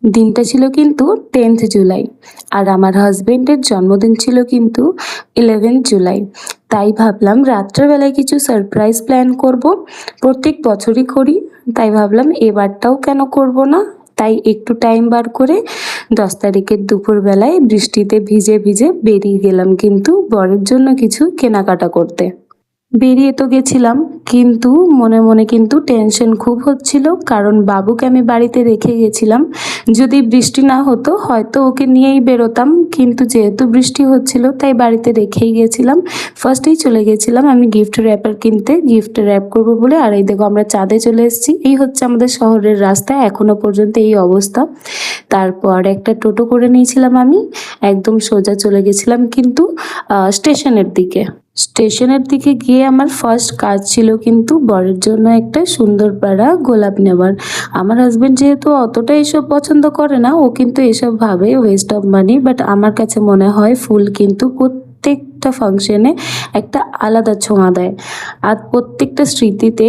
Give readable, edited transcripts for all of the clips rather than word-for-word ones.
দিনটা ছিল কিন্তু 10th জুলাই, আর আমার হাজবেন্ডের জন্মদিন ছিল কিন্তু 11th জুলাই। তাই ভাবলাম রাত্রেবেলায় কিছু সারপ্রাইজ প্ল্যান করব। প্রত্যেক বছরই করি, তাই ভাবলাম এবারটাও কেন করব না। তাই একটু টাইম বার করে 10 তারিখের দুপুরবেলায় বৃষ্টিতে ভিজে ভিজে বেরিয়ে গেলাম কিন্তু বরের জন্য কিছু কেনাকাটা করতে। বেরিয়ে তো গেছিলাম, কিন্তু মনে মনে কিন্তু টেনশন খুব হচ্ছিল, কারণ বাবুকে আমি বাড়িতে রেখে গেছিলাম। যদি বৃষ্টি না হতো হয়তো ওকে নিয়েই বেরোতাম, কিন্তু যেহেতু বৃষ্টি হচ্ছিল তাই বাড়িতে রেখেই গেছিলাম। ফার্স্টেই চলে গেছিলাম আমি গিফট র্যাপার কিনতে, গিফট র্যাপ করবো বলে। আর এই দেখো আমরা চাঁদে চলে এসেছি। এই হচ্ছে আমাদের শহরের রাস্তা, এখনো পর্যন্ত এই অবস্থা। তারপর একটা টোটো করে নিয়েছিলাম আমি, একদম সোজা চলে গেছিলাম কিন্তু স্টেশনের দিকে। স্টেশনের দিকে গিয়ে আমার ফার্স্ট কাজ ছিল কিন্তু বরের জন্য একটা সুন্দর পাড়া গোলাপ নেওয়ার। আমার হাজবেন্ড যেহেতু অতটা এসব পছন্দ করে না, ও কিন্তু এসব ভাবে ওয়েস্ট অফ মানি, বাট আমার কাছে মনে হয় ফুল কিন্তু প্রত্যেকটা ফাংশনে একটা আলাদা ছোঁয়া দেয়, আর প্রত্যেকটা স্মৃতিতে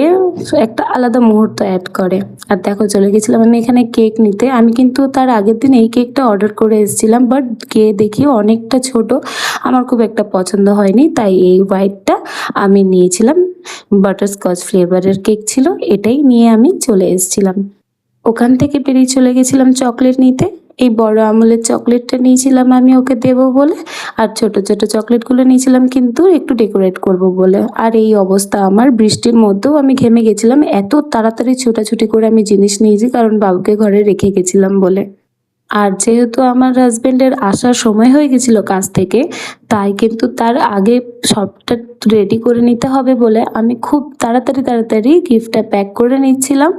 একটা আলাদা মুহূর্ত অ্যাড করে। আর দেখো চলে গেছিলাম আমি এখানে কেক নিতে। আমি কিন্তু তার আগের দিন এই কেকটা অর্ডার করে এসেছিলাম, বাট খেয়ে দেখি অনেকটা ছোট, আমার খুব একটা পছন্দ হয়নি। তাই এই হোয়াইটটা আমি নিয়েছিলাম, বাটারস্কচ ফ্লেভারের কেক ছিল, এটাই নিয়ে আমি চলে এসেছিলাম। ওখান থেকে বেরিয়ে চলে গেছিলাম চকলেট নিতে। এই বড় আমলের চকলেটটা নিয়েছিলাম আমি ওকে দেবো বলে, আর ছোট ছোট চকলেটগুলো নিয়েছিলাম কিন্তু একটু ডেকোরেট করব বলে। আর এই অবস্থা আমার, বৃষ্টির মধ্যেও আমি ঘেমে গেছিলাম, এত তাড়াতাড়ি ছোটাছুটি করে আমি জিনিস নিয়েছি, কারণ বাবুকে ঘরে রেখে গেছিলাম বলে। আর যেহেতু আমার হাজবেন্ডের আসার সময় হয়ে গেছিল কাজ থেকে, তাই কিন্তু তার আগে সবটা রেডি করে নিতে হবে বলে আমি খুব তাড়াতাড়ি তাড়াতাড়ি গিফটটা প্যাক করে নিচ্ছিলাম,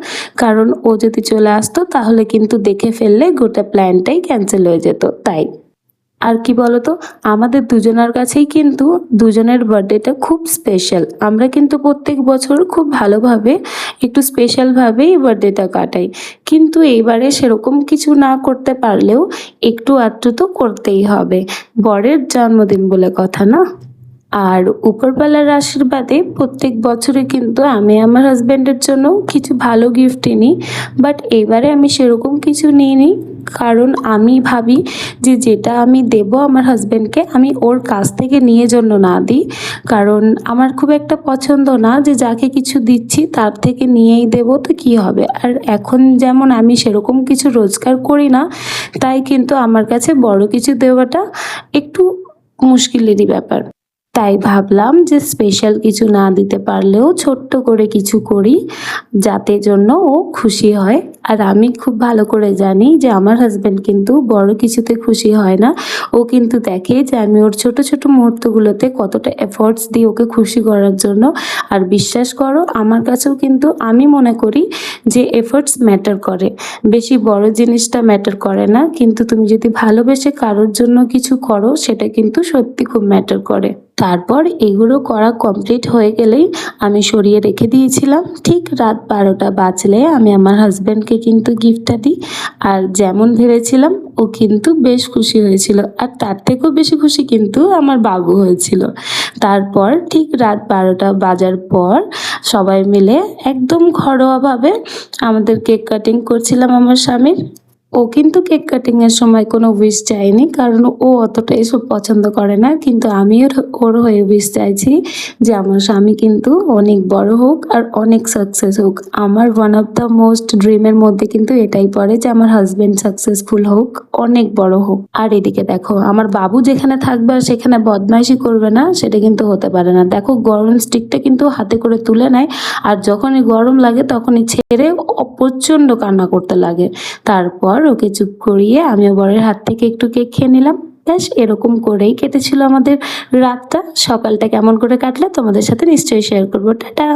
কারণ ও যদি চলে আসতো তাহলে কিন্তু দেখে ফেললে গোটা প্ল্যানটাই ক্যান্সেল হয়ে যেত। তাই আর কি বলতো, আমাদের দুজনের কাছেই কিন্তু দুজনের বার্থডেটা খুব স্পেশাল। আমরা কিন্তু প্রত্যেক বছর খুব ভালোভাবে একটু স্পেশালভাবেই বার্থডেটা কাটাই, কিন্তু এইবারে সেরকম কিছু না করতে পারলেও একটু আধটু তো করতেই হবে, বরের জন্মদিন বলে কথা না। আর উপরওয়ালার আশীর্বাদে প্রত্যেক বছরে কিন্তু আমি আমার হাজব্যান্ডের জন্য কিছু ভালো গিফট নিই, বাট এবারে আমি সেরকম কিছু নিইনি, কারণ আমি ভাবি যে যেটা আমি দেব আমার হাজব্যান্ডকে আমি ওর কাছ থেকে নিয়ে জন্য না দিই, কারণ আমার খুব একটা পছন্দ না যে যাকে কিছু দিচ্ছি তার থেকে নিয়েই দেব তো কী হবে। আর এখন যেমন আমি সেরকম কিছু রোজগার করি না, তাই কিন্তু আমার কাছে বড় কিছু দেওয়াটা একটু মুশকিলেরই ব্যাপার। তাই ভাবলাম যে স্পেশাল কিছু না দিতে পারলেও ছোট্ট করে কিছু করি, যাতে জন্য ও খুশি হয়। আর আমি খুব ভালো করে জানি যে আমার হাজব্যান্ড কিন্তু বড় কিছুতে খুশি হয় না, ও কিন্তু দেখে যে আমি ওর ছোট ছোট মুহূর্তগুলোতে কতটা এফোর্টস দিই ওকে খুশি করার জন্য। আর বিশ্বাস করো আমার কাছেও কিন্তু আমি মনে করি যে এফোর্টস ম্যাটার করে, বেশি বড় জিনিসটা ম্যাটার করে না, কিন্তু তুমি যদি ভালোবেসে কারোর জন্য কিছু করো সেটা কিন্তু সত্যি খুব ম্যাটার করে। তারপর এগুলো করা কমপ্লিট হয়ে গেলেই আমি সরিয়ে রেখে দিয়েছিলাম। ঠিক রাত 12টা বাজলে আমি আমার হাজব্যান্ডকে কিন্তু গিফটটা দিই, আর যেমন ভেবেছিলাম ও কিন্তু বেশ খুশি হয়েছিল, আর তার থেকেও বেশি খুশি কিন্তু আমার বাবু হয়েছিল। তারপর ঠিক রাত 12টা বাজার পর সবাই মিলে একদম ঘরোয়াভাবে আমাদের কেক কাটিং করছিলাম আমার স্বামীর। ও কিন্তু কেক কাটিংয়ের সময় কোনো উইশ চায়নি, কারণ ও অতটা এসব পছন্দ করে না, কিন্তু আমি ওর হয়ে উইশ চাইছি যে আমার স্বামী কিন্তু অনেক বড় হোক আর অনেক সাকসেস হোক। আমার ওয়ান অফ দ্য মোস্ট ড্রিমের মধ্যে কিন্তু এটাই পড়ে যে আমার হাজবেন্ড সাকসেসফুল হোক, অনেক বড় হোক। আর এদিকে দেখো আমার বাবু যেখানে থাকবে আর সেখানে বদমাইশি করবে না সেটা কিন্তু হতে পারে না। দেখো গরম স্টিকটা কিন্তু হাতে করে তুলে নেয়, আর যখনই গরম লাগে তখনই ছেড়ে প্রচণ্ড কান্না করতে লাগে। তারপর ওকে চুপ করিয়ে আমি বরের হাত থেকে একটু কেক খেয়ে নিলাম। ব্যাস এরকম করেই কেটেছিল আমাদের রাতটা। সকালটা কেমন করে কাটলে তোমাদের সাথে নিশ্চয়ই শেয়ার করবো। টাটা।